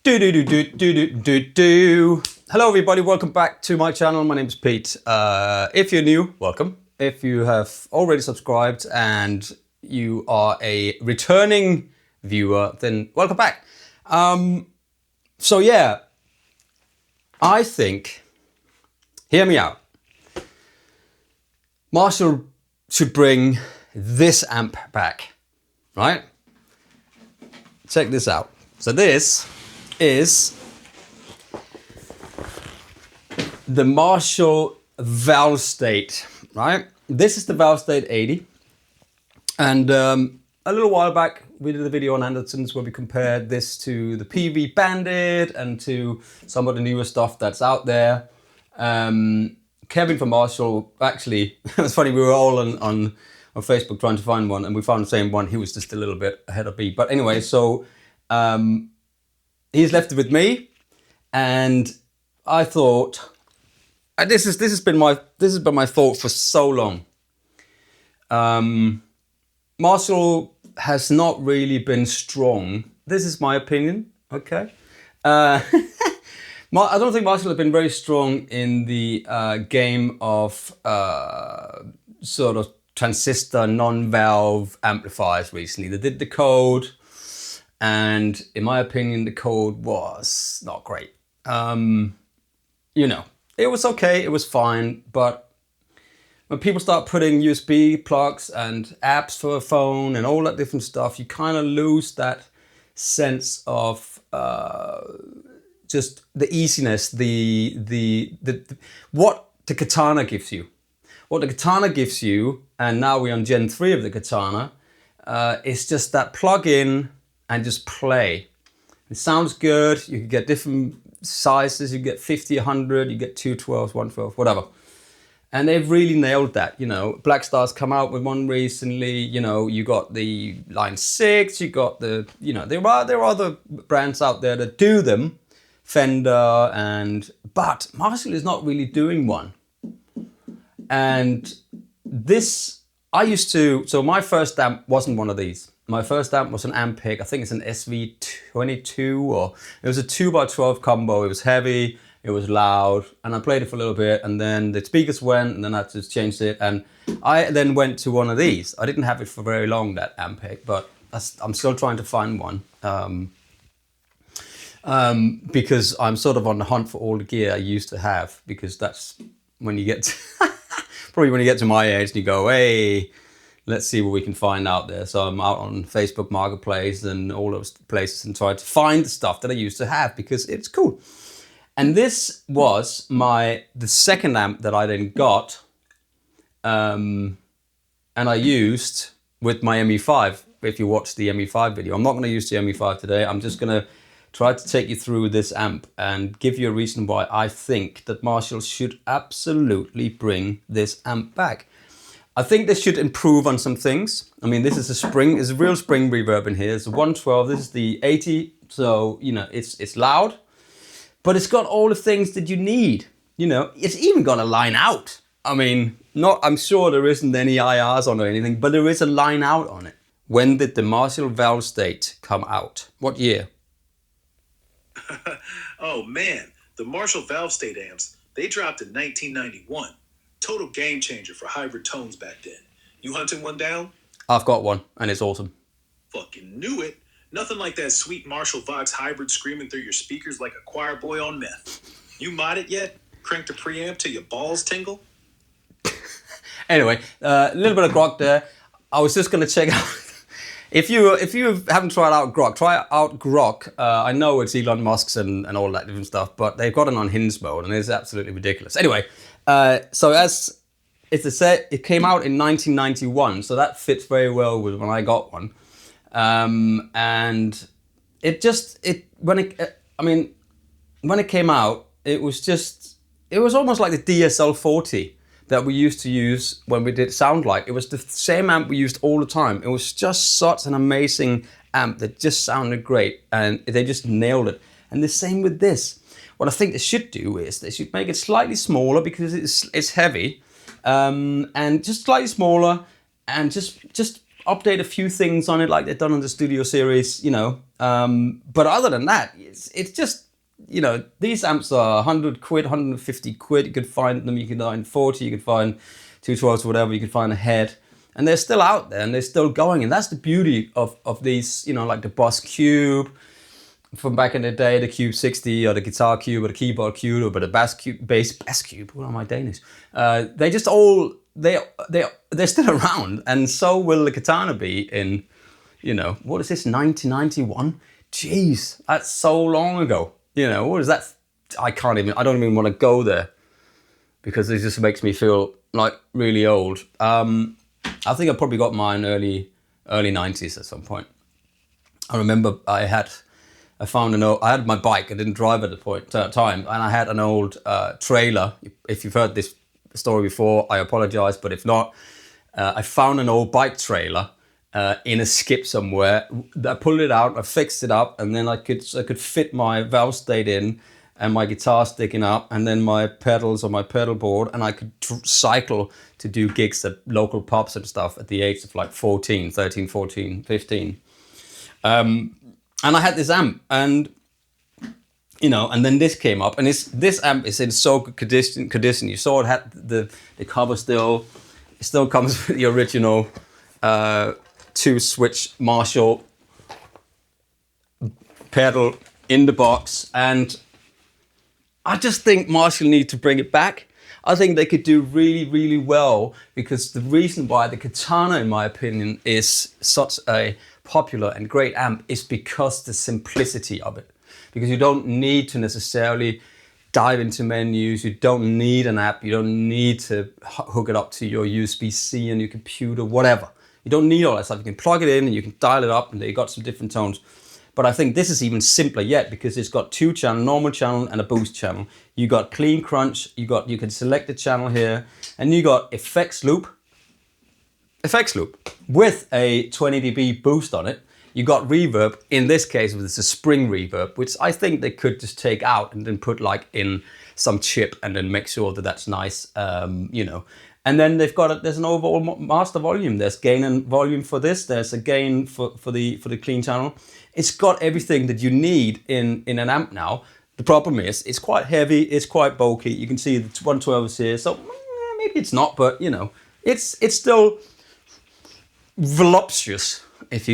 Do do do do do do do do. Hello everybody, welcome back to my channel. My name is Pete. If you're new, welcome. If you have already subscribed and you are a returning viewer, then welcome back. So yeah, I think, hear me out. Marshall should bring this amp back, right? Check this out. So this is the Marshall Valvestate, right? This is the Valvestate 80. And a little while back, we did a video on Andertons where we compared this to the PV Bandit and to some of the newer stuff that's out there. Kevin from Marshall, actually, it was funny, we were all on Facebook trying to find one and we found the same one. He was just a little bit ahead of me. But anyway, so he's left it with me, and I thought this has been my thought for so long. Marshall has not really been strong. This is my opinion. Okay, I don't think Marshall has been very strong in the game of sort of transistor non-valve amplifiers recently. They did the code. And in my opinion, the code was not great. You know, it was okay, it was fine, but when people start putting USB plugs and apps for a phone and all that different stuff, you kind of lose that sense of just the easiness, what the Katana gives you. What the Katana gives you, and now we're on Gen 3 of the Katana, is just that plug-in and just play. It sounds good. You can get different sizes. You get 50, 100, you get 212s, 112, whatever. And they've really nailed that. You know, Black Star's come out with one recently. You know, you got the Line 6, you got the, you know, there are other brands out there that do them, Fender, but Marshall is not really doing one. And this, so my first amp wasn't one of these. My first amp was an Ampeg, I think it's an SV22, or it was a 2x12 combo. It was heavy, it was loud, and I played it for a little bit, and then the speakers went, and then I just changed it, and I then went to one of these. I didn't have it for very long, that Ampeg, but I'm still trying to find one, because I'm sort of on the hunt for all the gear I used to have, because that's when you get to probably when you get to my age and you go, hey, let's see what we can find out there. So I'm out on Facebook Marketplace and all those places and try to find the stuff that I used to have because it's cool. And this was the second amp that I then got, and I used with my ME5. If you watch the ME5 video, I'm not going to use the ME5 today. I'm just going to try to take you through this amp and give you a reason why I think that Marshall should absolutely bring this amp back. I think they should improve on some things. I mean, this is a real spring reverb in here. It's a 112, this is the 80. So, you know, it's loud, but it's got all the things that you need. You know, it's even got a line out. I mean, I'm sure there isn't any IRs on or anything, but there is a line out on it. When did the Marshall Valvestate come out? What year? Oh man, the Marshall Valvestate amps, they dropped in 1991. Total game changer for hybrid tones back then. You hunting one down? I've got one, and it's awesome. Fucking knew it. Nothing like that sweet Marshall Vox hybrid screaming through your speakers like a choir boy on meth. You mod it yet? Crank the preamp till your balls tingle? Anyway, a little bit of grok there. I was just going to check out. If you haven't tried out grok, try out grok. I know it's Elon Musk's and all that different stuff, but they've got it on hinge mode, and it's absolutely ridiculous. Anyway, so as it's a set, it came out in 1991, so that fits very well with when I got one. And when it came out, it was almost like the DSL 40 that we used to use when we did Sound Like. It was the same amp we used all the time. It was just such an amazing amp that just sounded great, and they just nailed it. And the same with this. What I think they should do is they should make it slightly smaller because it's heavy, and just slightly smaller, and just update a few things on it like they've done on the Studio Series, you know, But other than that, it's just, these amps are 100 quid, 150 quid. You could find them, you could find 40, you could find 212s or whatever, you could find a head. And they're still out there and they're still going. And that's the beauty of these, like the Boss Cube from back in the day, the Cube 60 or the Guitar Cube or the Keyboard Cube or the Bass Cube. What am I Danish? They just all, they're still around. And so will the Katana be in, what is this, 1991? Jeez, that's so long ago. What is that? I don't even want to go there because it just makes me feel like really old. I think I probably got mine early 90s at some point. I remember I had my bike. I didn't drive at the time, and I had an old trailer. If you've heard this story before, I apologize, but if not, I found an old bike trailer in a skip somewhere. I pulled it out, I fixed it up, and then I could fit my Valvestate in and my guitar sticking up, and then my pedals on my pedal board, and I could cycle to do gigs at local pubs and stuff at the age of like 13, 14, 15. And I had this amp, and and then this came up, and this amp is in so good condition. You saw it had the cover still. It still comes with the original 2-switch Marshall pedal in the box, and I just think Marshall need to bring it back. I think they could do really, really well, because the reason why the Katana, in my opinion, is such a popular and great amp is because the simplicity of it. Because you don't need to necessarily dive into menus, you don't need an app, you don't need to hook it up to your USB-C and your computer, whatever. You don't need all that stuff. You can plug it in and you can dial it up, and you got some different tones. But I think this is even simpler yet, because it's got 2 channel, normal channel and a boost channel. You got clean crunch, you can select the channel here, and you got effects loop with a 20 dB boost on it. You got reverb, in this case it's a spring reverb, which I think they could just take out and then put like in some chip and then make sure that that's nice, And then there's an overall master volume. There's gain and volume for this. There's a gain for the clean channel. It's got everything that you need in an amp now. The problem is it's quite heavy. It's quite bulky. You can see the 112 is here. So maybe it's not, but it's still voluptuous, if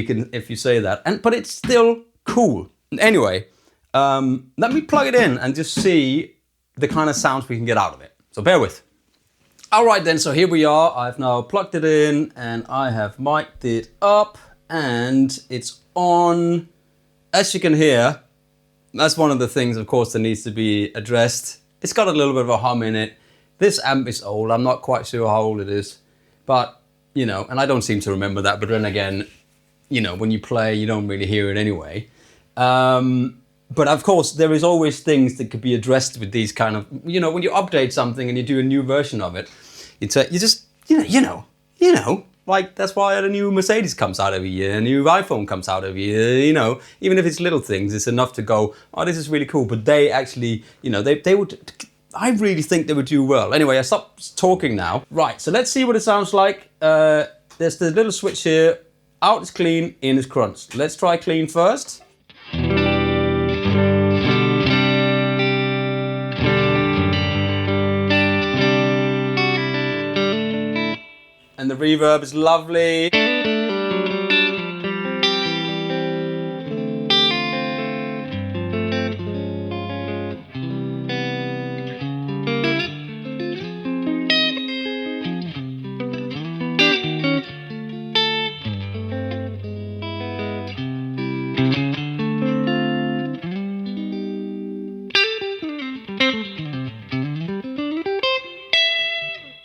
you say that. But it's still cool. Anyway, let me plug it in and just see the kind of sounds we can get out of it. So bear with. All right then, so here we are. I've now plugged it in and I have mic'd it up and it's on. As you can hear, that's one of the things, of course, that needs to be addressed. It's got a little bit of a hum in it. This amp is old. I'm not quite sure how old it is, but and I don't seem to remember that. But then again, when you play, you don't really hear it anyway. But of course, there is always things that could be addressed with these kind of, when you update something and you do a new version of it, like that's why a new Mercedes comes out every year, a new iPhone comes out every year, even if it's little things, it's enough to go, oh, this is really cool. But they actually, they would, I really think they would do well. Anyway, I stopped talking now. Right, so let's see what it sounds like. There's the little switch here. Out is clean, in is crunch. Let's try clean first. And the reverb is lovely.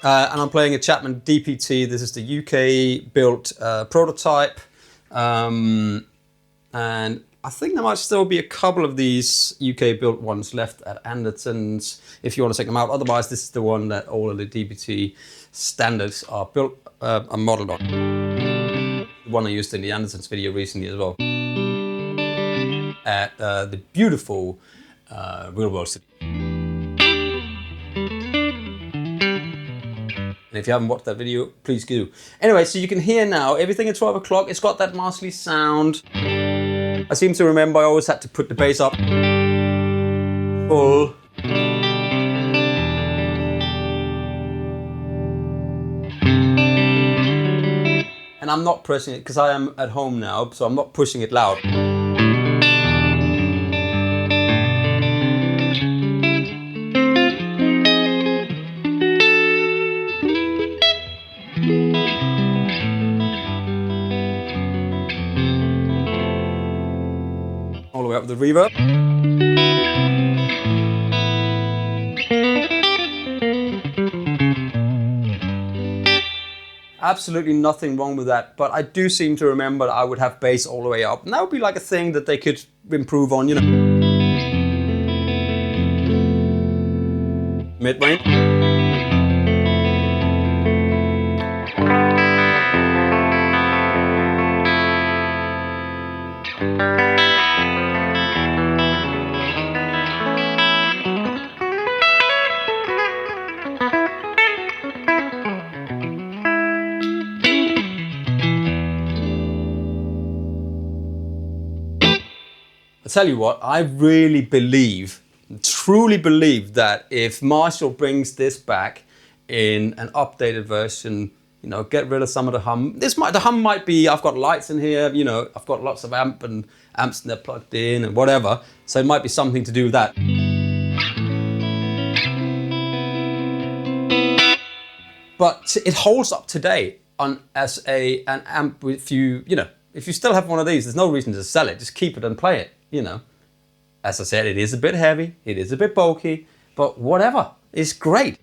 And I'm playing a Chapman DPT. This is the UK built prototype. And I think there might still be a couple of these UK built ones left at Andertons if you want to check them out. Otherwise, this is the one that all of the DPT standards are built, are modeled on. The one I used in the Andertons video recently as well. At the beautiful Real World City. And if you haven't watched that video, please do. Anyway, so you can hear now everything at 12 o'clock. It's got that Marshall sound. I seem to remember I always had to put the bass up full. And I'm not pressing it because I am at home now, so I'm not pushing it loud. All the way up with the reverb. Absolutely nothing wrong with that, but I do seem to remember that I would have bass all the way up, and that would be like a thing that they could improve on, you know. Mid-range. I tell you what, I really believe, truly believe that if Marshall brings this back in an updated version, you know, get rid of some of the hum. The hum might be, I've got lights in here, you know, I've got lots of amps and they're plugged in and whatever. So it might be something to do with that. But it holds up today as an amp. If you still have one of these, there's no reason to sell it. Just keep it and play it, you know. As I said, it is a bit heavy, it is a bit bulky, but whatever, it's great.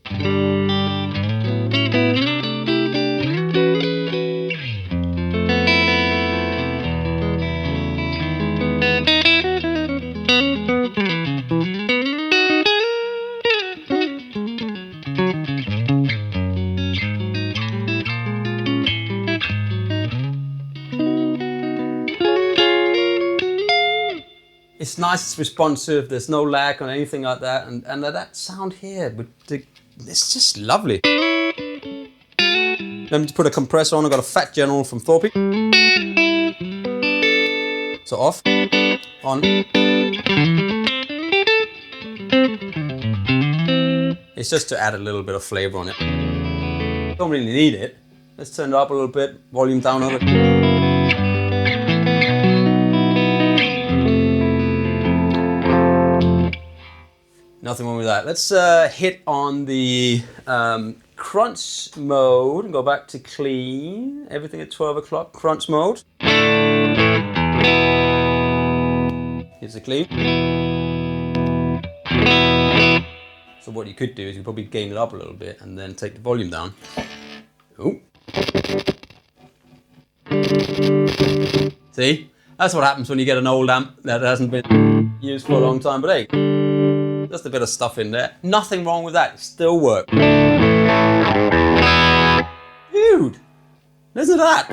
It's nice, it's responsive, there's no lag or anything like that, and that sound here, it's just lovely. Let me just put a compressor on. I've got a Fat General from Thorpe. So off, on. It's just to add a little bit of flavor on it. Don't really need it. Let's turn it up a little bit, volume down a little bit. Nothing wrong with that. Let's hit on the crunch mode and go back to clean. Everything at 12 o'clock, crunch mode. Here's the clean. So what you could do is you probably gain it up a little bit and then take the volume down. Ooh. See? That's what happens when you get an old amp that hasn't been used for a long time. But hey, just a bit of stuff in there. Nothing wrong with that. It still works. Dude, listen to that.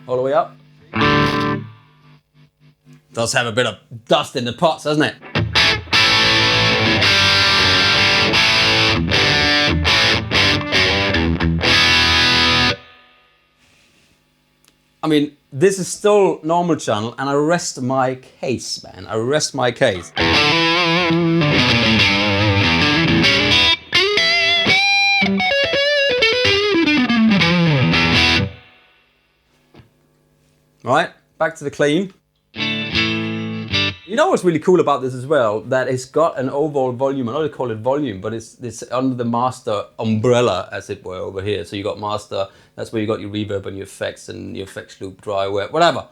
All the way up. Does have a bit of dust in the pots, doesn't it? I mean, this is still normal channel, and I rest my case, man. I rest my case. Right, back to the clean. You know what's really cool about this as well? That it's got an overall volume. I know they call it volume, but it's under the master umbrella, as it were, over here. So you got master, that's where you got your reverb and your effects and your effects loop, dry, wet, whatever.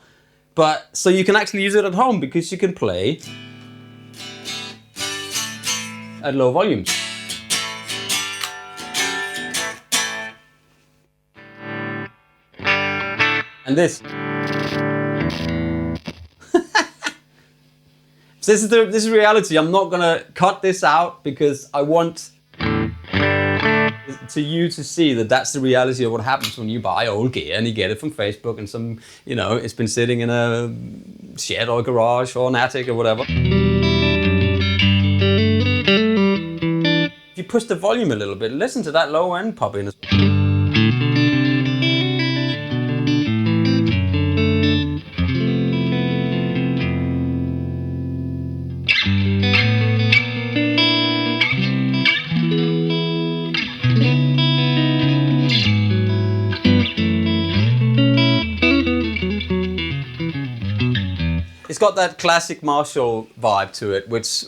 But so you can actually use it at home because you can play at low volumes. And this. So this is reality. I'm not gonna cut this out because I want you to see that that's the reality of what happens when you buy old gear and you get it from Facebook and some, you know, it's been sitting in a shed or a garage or an attic or whatever. If you push the volume a little bit, listen to that low end pop in as well. It's got that classic Marshall vibe to it, which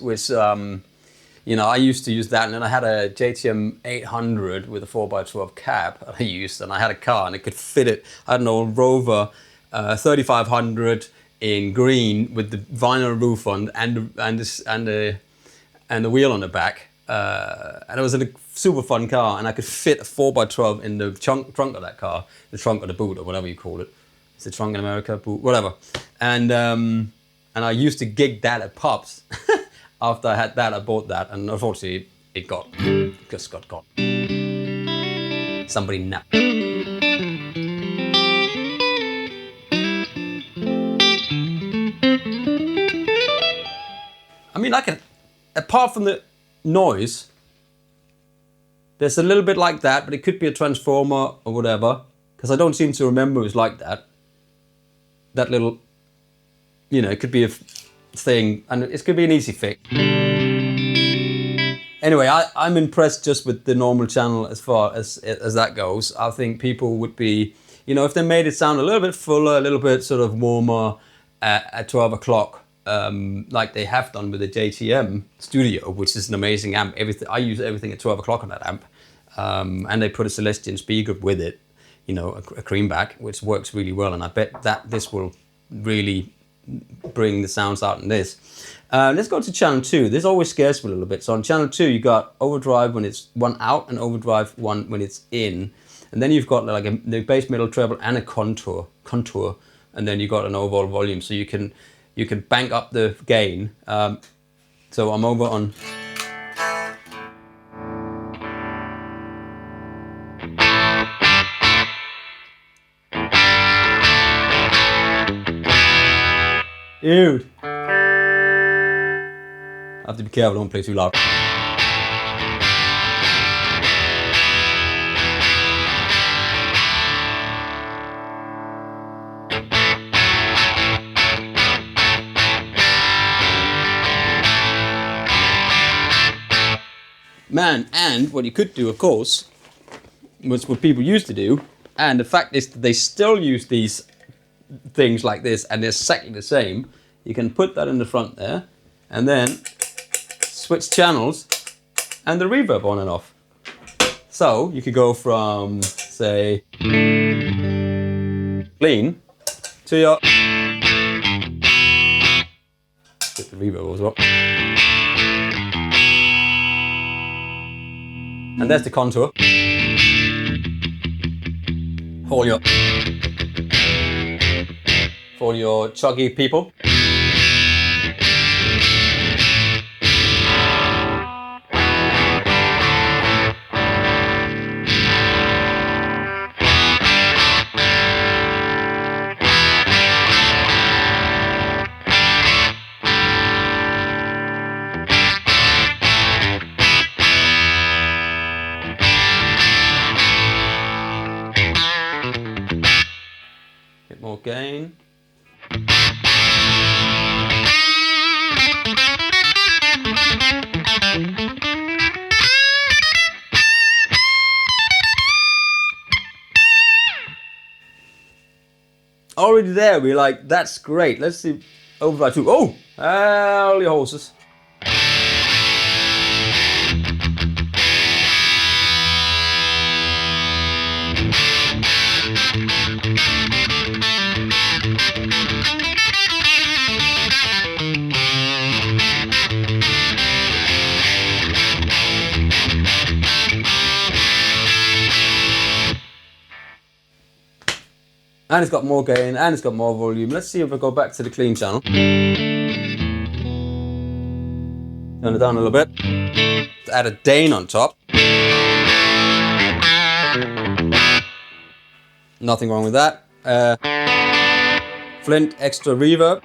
you know, I used to use that, and then I had a JTM 800 with a 4x12 cab I used, and I had a car and it could fit it. I had an old Rover 3500 in green with the vinyl roof on and the wheel on the back, and it was a super fun car, and I could fit a 4x12 in the trunk of that car, the trunk of the boot or whatever you call it. It's the trunk in America, boot, whatever. And I used to gig that at pubs. After I had that, I bought that, and unfortunately, it just got gone. Somebody napped. I mean, apart from the noise, there's a little bit like that, but it could be a transformer or whatever, because I don't seem to remember it was like that. That little, you know, it could be a thing, and it could be an easy fix. Anyway, I'm impressed just with the normal channel as far as that goes. I think people would be, you know, if they made it sound a little bit fuller, a little bit sort of warmer at 12 o'clock, like they have done with the JTM Studio, which is an amazing amp. I use everything at 12 o'clock on that amp, and they put a Celestion speaker with it, you know, a creamback, which works really well, and I bet that this will really bring the sounds out in this. Let's go to channel 2. This always scares me a little bit. So on channel 2, you got overdrive when it's one out and overdrive one when it's in, and then you've got like the bass, middle, treble, and a contour, and then you got an overall volume, so you can bank up the gain. So I'm over on. Dude. I have to be careful, don't play too loud. Man, and what you could do, of course, was what people used to do, and the fact is that they still use these things like this, and they're exactly the same. You can put that in the front there, and then switch channels, and the reverb on and off. So you could go from, say, clean to your. Get the reverb as well. And there's the contour. For your chuggy people. Get more gain. Already there, we're like, that's great. Let's see overdrive 2. Oh, holy horses. And it's got more gain, and it's got more volume. Let's see if I go back to the clean channel. Turn it down a little bit. Add a Dane on top. Nothing wrong with that. Flint extra reverb.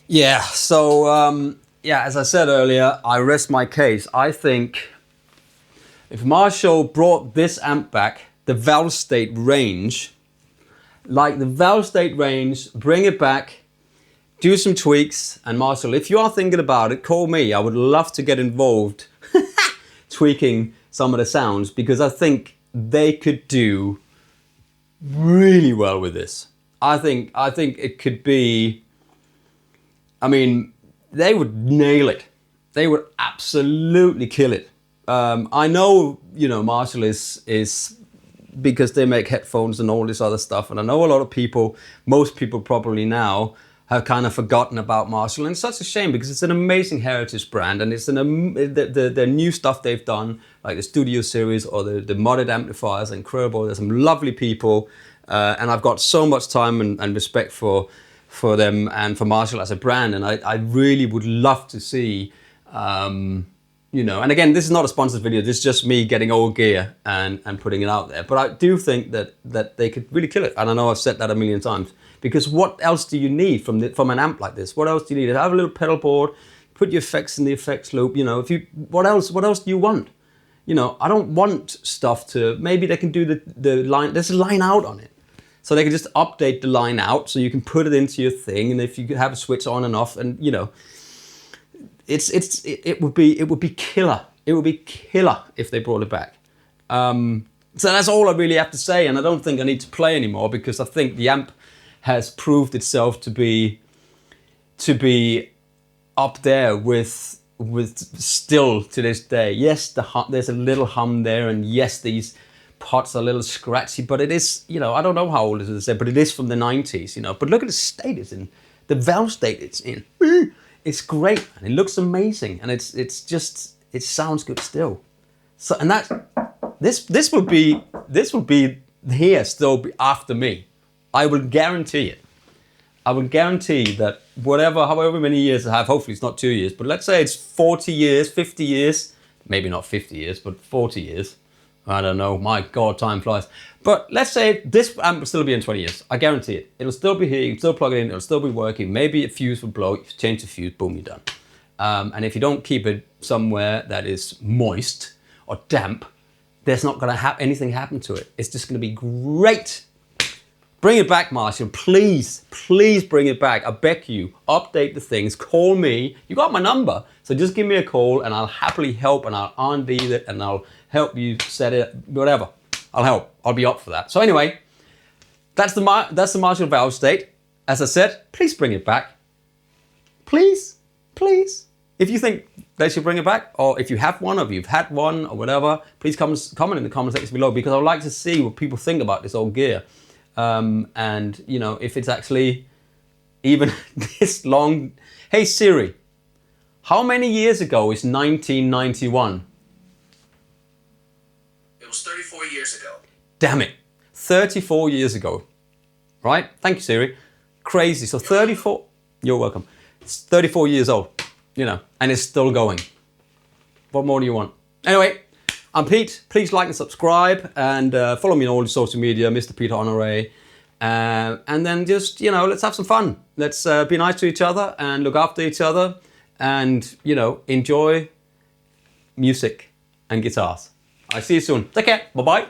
Yeah, so as I said earlier, I rest my case. I think if Marshall brought this amp back, the Valvestate range, like the Valvestate range, bring it back, do some tweaks, and Marshall, if you are thinking about it, call me. I would love to get involved tweaking some of the sounds, because I think they could do really well with this. I think it could be, I mean, they would nail it. They would absolutely kill it. I know, you know, Marshall is because they make headphones and all this other stuff, and I know a lot of people, most people probably now, have kind of forgotten about Marshall, and it's such a shame because it's an amazing heritage brand, and it's the new stuff they've done, like the Studio Series or the modded amplifiers, are incredible. There's some lovely people, and I've got so much time and respect for them and for Marshall as a brand, and I really would love to see, you know, and again, this is not a sponsored video, this is just me getting old gear and putting it out there, but I do think that they could really kill it, and I know I've said that a million times, because what else do you need from an amp like this? What else do you need? Have a little pedal board, put your effects in the effects loop, you know, what else do you want? You know, I don't want stuff to, maybe they can do the line, there's a line out on it. So they can just update the line out so you can put it into your thing, and if you could have a switch on and off, and you know, it would be killer. It would be killer if they brought it back. So that's all I really have to say, and I don't think I need to play anymore, because I think the amp has proved itself to be up there with still to this day. Yes, there's a little hum there, and yes, these pots are a little scratchy, but it is, you know, I don't know how old it is, but it is from the 90s, you know. But look at the state it's in, the valve state it's in. It's great, and it looks amazing, and it's just, it sounds good still. So, and that this will be here still be after me. I will guarantee it. I will guarantee that however many years I have, hopefully it's not 2 years, but let's say it's 40 years, 50 years, maybe not 50 years, but 40 years. I don't know, my God, time flies. But let's say this amp will still be in 20 years. I guarantee it. It'll still be here, you can still plug it in, it'll still be working. Maybe a fuse will blow, you change the fuse, boom, you're done. And if you don't keep it somewhere that is moist or damp, there's not gonna have anything happen to it. It's just gonna be great. Bring it back, Marshall, please, please bring it back. I beg you, update the things, call me. You got my number, so just give me a call and I'll happily help, and I'll R&D it, and I'll help you set it, whatever. I'll help, I'll be up for that. So anyway, that's the Marshall Valvestate. As I said, please bring it back. Please, please. If you think they should bring it back, or if you have one, or if you've had one, or whatever, please comment in the comment section below, because I would like to see what people think about this old gear. And you know, if it's actually even this long. Hey Siri, how many years ago is 1991? It was 34 years ago. Damn it, 34 years ago, right? Thank you, Siri. Crazy. So 34, you're welcome. It's 34 years old, you know, and it's still going. What more do you want? Anyway, I'm Pete. Please like and subscribe, and follow me on all the social media, Mr. Peter Honore. And then just, you know, let's have some fun. Let's be nice to each other and look after each other, and, you know, enjoy music and guitars. I'll see you soon. Take care. Bye-bye.